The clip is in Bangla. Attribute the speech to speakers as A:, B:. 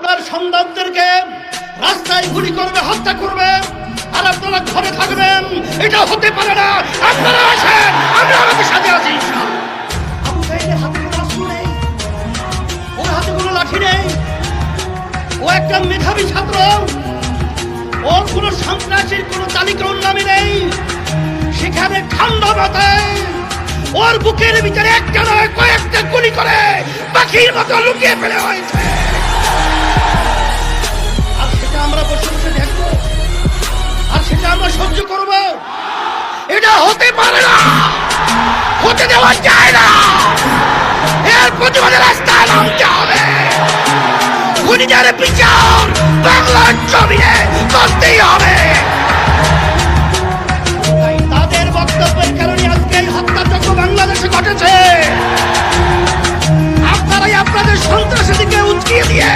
A: আপনার সন্তানদেরকে রাস্তায় গুলি করবে, হত্যা করবে, আর আপনারা ঘরে থাকবেন, এটা হতে পারে না। আপনারা আসেন, আমরা আমাদের সাথে আছি। আবু সাইদের হাতে কোনো অস্ত্র নেই, ওর হাতে কোনো লাঠি নেই, ও একটা মেধাবী ছাত্র, ওর কোনো সন্ত্রাসীর কোনো তালিকা ওর নামে নেই। সেখানে ঠান্ডা মাথায় ওর বুকের ভিতরে একটা নয় কয়েকটা গুলি করে পাখির মতো লুকিয়ে ফেলে হয়েছে। আর সেটা আমরা বসে বসে দেখবো, আর সেটা আমরা সহ্য করব? এটা হতে পারে না, হতে দেওয়া যায় না। এর প্রতিবাদে রাস্তায় নামতে হবে। খুনিদের বিচার বাংলার জমিনে করতেই হবে। তাই তাদের বক্তব্যের কারণে আজকে এই হত্যাযজ্ঞ বাংলাদেশে ঘটেছে। আপনারাই আপনাদের সন্ত্রাসীদেরকে উস্কিয়ে দিয়ে